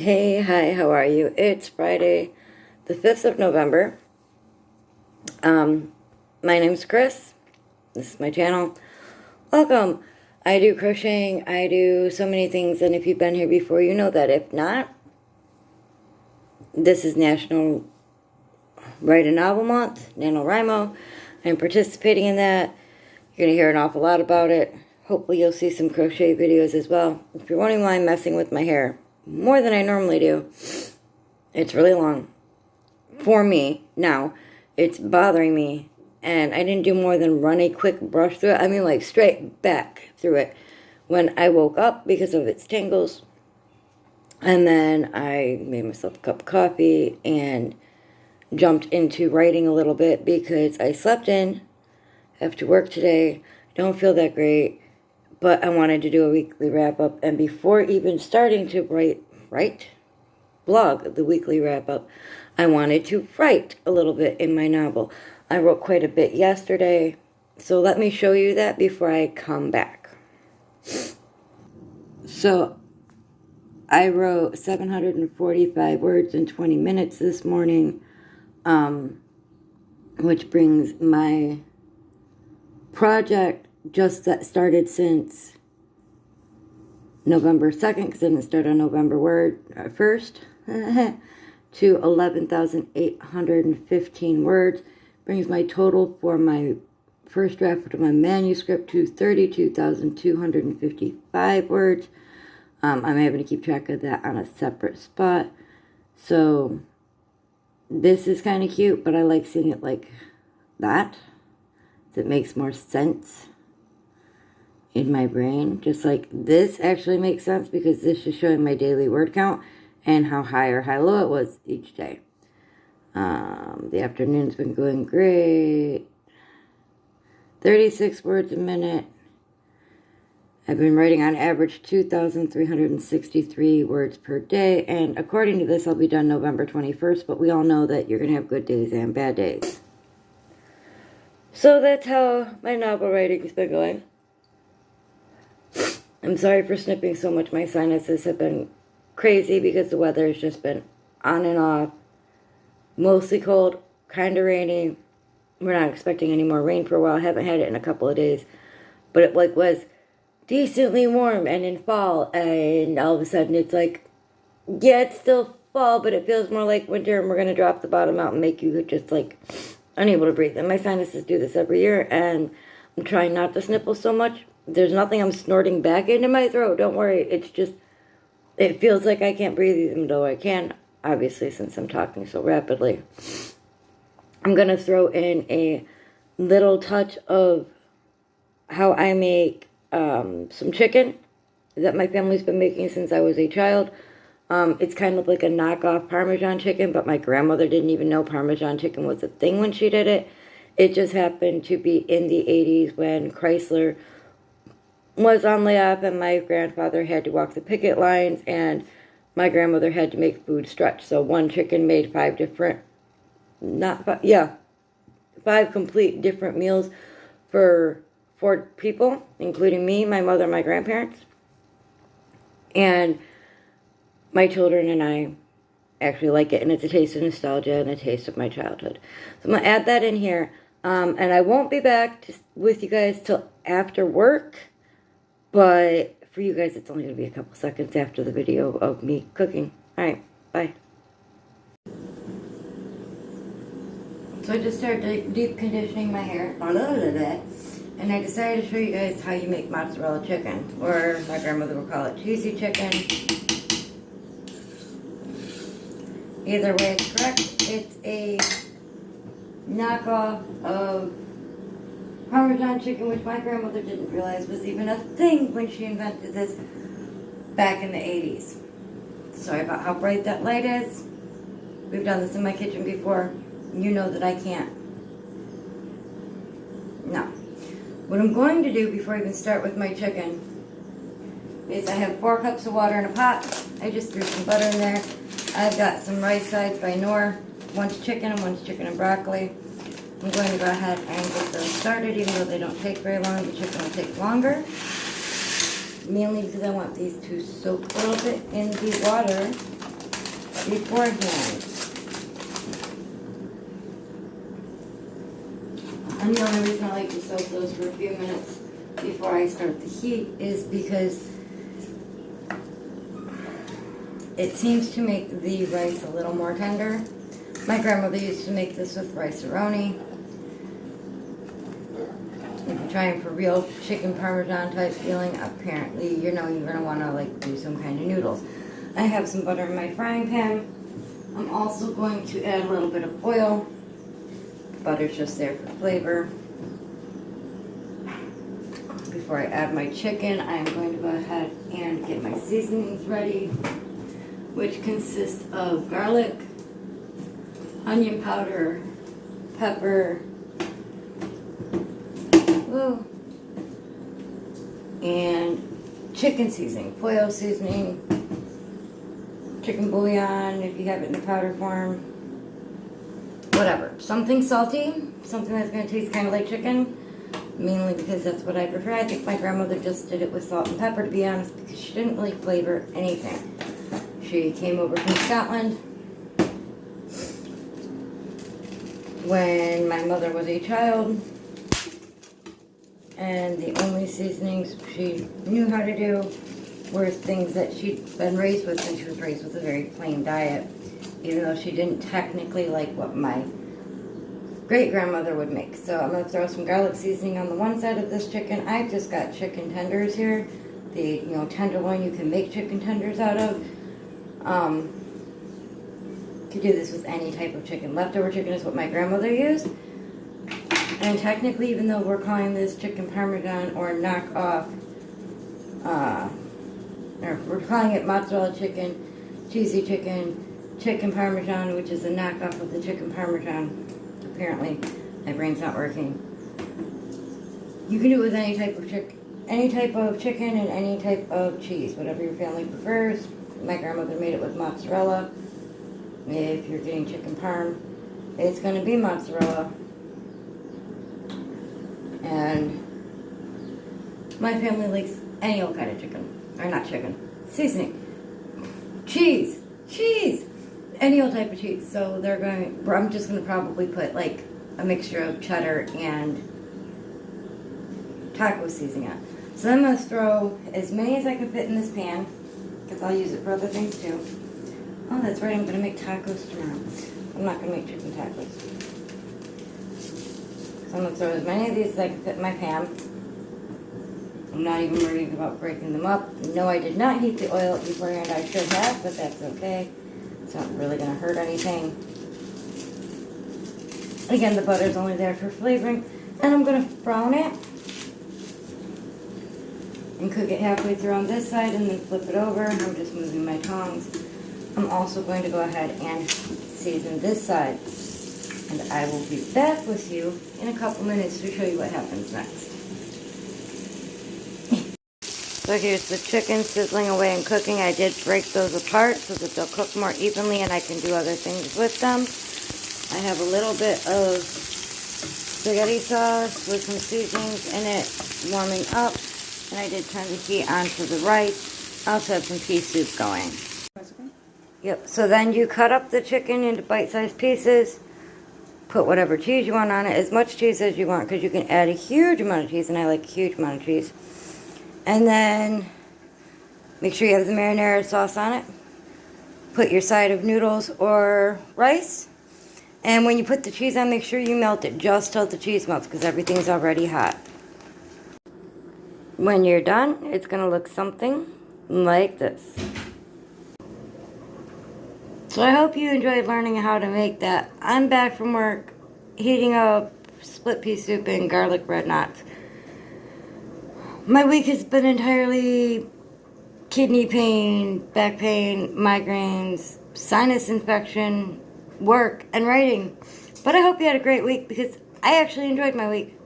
Hey, hi, how are you? It's Friday, the 5th of November. My name's Chris. This is my channel. Welcome. I do crocheting. I do so many things, and if you've been here before, you know that. If not, this is National Write a Novel Month, NaNoWriMo. I'm participating in that. You're going to hear an awful lot about it. Hopefully you'll see some crochet videos as well. If you're wondering why I'm messing with my hair more than I normally do, it's really long for me now. It's bothering me, and I didn't do more than run a quick brush through it. I mean, like straight back through it when I woke up because of its tangles. And then I made myself a cup of coffee and jumped into writing a little bit because I slept in after work today. Don't feel that great, but I wanted to do a weekly wrap-up. And before even starting to blog the weekly wrap-up, I wanted to write a little bit in my novel. I wrote quite a bit yesterday, so let me show you that before I come back. So I wrote 745 words in 20 minutes this morning, which brings my project just that started since November 2nd, because I didn't start on November 1st, to 11,815 words. Brings my total for my first draft of my manuscript to 32,255 words. I'm having to keep track of that on a separate spot. So this is kind of cute, but I like seeing it like that. It makes more sense in my brain. Just like this actually makes sense because this is showing my daily word count and how high or high low it was each day. The afternoon's been going great. 36 words a minute. I've been writing on average 2,363 words per day, and according to this, I'll be done November 21st, but we all know that you're going to have good days and bad days. So that's how my novel writing's been going. I'm sorry for snipping so much. My sinuses have been crazy because the weather has just been on and off. Mostly cold, kind of rainy. We're not expecting any more rain for a while. I haven't had it in a couple of days. But it was decently warm and in fall. And all of a sudden it's like, yeah, it's still fall, but it feels more like winter. And we're going to drop the bottom out and make you just like unable to breathe. And my sinuses do this every year. And I'm trying not to sniffle so much. There's nothing I'm snorting back into my throat. Don't worry. It's just, it feels like I can't breathe even though I can. Obviously, since I'm talking so rapidly. I'm going to throw in a little touch of how I make some chicken that my family's been making since I was a child. It's kind of like a knockoff Parmesan chicken, but my grandmother didn't even know Parmesan chicken was a thing when she did it. It just happened to be in the 80s when Chrysler was on layoff and my grandfather had to walk the picket lines and my grandmother had to make food stretch. So one chicken made 5 complete different meals for 4 people, including me, my mother, and my grandparents. And my children and I actually like it, and it's a taste of nostalgia and a taste of my childhood. So I'm going to add that in here, and I won't be back with you guys till after work, but for you guys it's only going to be a couple seconds after the video of me cooking. Alright, bye. So I just started deep conditioning my hair, and I decided to show you guys how you make mozzarella chicken, or my grandmother would call it cheesy chicken. Either way it's correct. It's a knockoff of Parmesan chicken, which my grandmother didn't realize was even a thing when she invented this back in the 80s. Sorry about how bright that light is. We've done this in my kitchen before. You know that I can't. Now, what I'm going to do before I even start with my chicken is I have 4 cups of water in a pot. I just threw some butter in there. I've got some rice sides by Knorr. One's chicken and broccoli. I'm going to go ahead and get those started, even though they don't take very long. The chicken will take longer. Mainly because I want these to soak a little bit in the water beforehand. And the only reason I like to soak those for a few minutes before I start the heat is because it seems to make the rice a little more tender. My grandmother used to make this with rice-a-roni. If you're trying for real chicken parmesan type feeling, apparently, you know, you're gonna wanna like do some kind of noodles. I have some butter in my frying pan. I'm also going to add a little bit of oil. Butter's just there for flavor. Before I add my chicken, I'm going to go ahead and get my seasonings ready, which consist of garlic, onion powder, pepper, and chicken seasoning, pollo seasoning, chicken bouillon if you have it in the powder form, whatever. Something salty, something that's going to taste kind of like chicken, mainly because that's what I prefer. I think my grandmother just did it with salt and pepper, to be honest, because she didn't really flavor anything. She came over from Scotland when my mother was a child, and the only seasonings she knew how to do were things that she'd been raised with, and she was raised with a very plain diet, even though she didn't technically like what my great-grandmother would make. So I'm going to throw some garlic seasoning on the one side of this chicken. I've just got chicken tenders here, the tenderloin you can make chicken tenders out of. You could do this with any type of chicken. Leftover chicken is what my grandmother used. And technically, even though we're calling this chicken parmesan or knockoff, or we're calling it mozzarella chicken, cheesy chicken, chicken parmesan, which is a knockoff of the chicken parmesan. Apparently, my brain's not working. You can do it with any type of chicken and any type of cheese, whatever your family prefers. My grandmother made it with mozzarella. If you're getting chicken parm, it's going to be mozzarella. And my family likes any old kind of chicken. Or not chicken. Seasoning. Cheese. Any old type of cheese. So I'm just going to probably put like a mixture of cheddar and taco seasoning on. So I'm going to throw as many as I can fit in this pan, because I'll use it for other things too. Oh, that's right, I'm going to make tacos tomorrow. I'm not going to make chicken tacos. So I'm going to throw as many of these as I can fit in my pan. I'm not even worried about breaking them up. No, I did not heat the oil beforehand. I should have, but that's okay. It's not really going to hurt anything. Again, the butter's only there for flavoring. And I'm going to brown it and cook it halfway through on this side and then flip it over. I'm just moving my tongs. I'm also going to go ahead and season this side. And I will be back with you in a couple minutes to show you what happens next. So here's the chicken sizzling away and cooking. I did break those apart so that they'll cook more evenly and I can do other things with them. I have a little bit of spaghetti sauce with some seasonings in it warming up. And I did turn the heat on to the rice. I also have some pea soup going. Yep, so then you cut up the chicken into bite-sized pieces. Put whatever cheese you want on it, as much cheese as you want, because you can add a huge amount of cheese, and I like a huge amount of cheese. And then make sure you have the marinara sauce on it. Put your side of noodles or rice. And when you put the cheese on, make sure you melt it just till the cheese melts, because everything's already hot. When you're done, it's going to look something like this. So I hope you enjoyed learning how to make that. I'm back from work, heating up split pea soup and garlic bread knots. My week has been entirely kidney pain, back pain, migraines, sinus infection, work, and writing. But I hope you had a great week, because I actually enjoyed my week.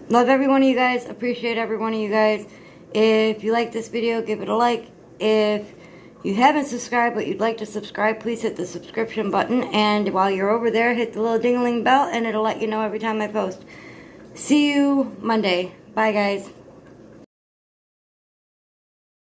Love every one of you guys. Appreciate every one of you guys. If you like this video, give it a like. If you haven't subscribed but you'd like to subscribe, please hit the subscription button. And while you're over there, hit the little ding-a-ling bell and it'll let you know every time I post. See you Monday. Bye, guys.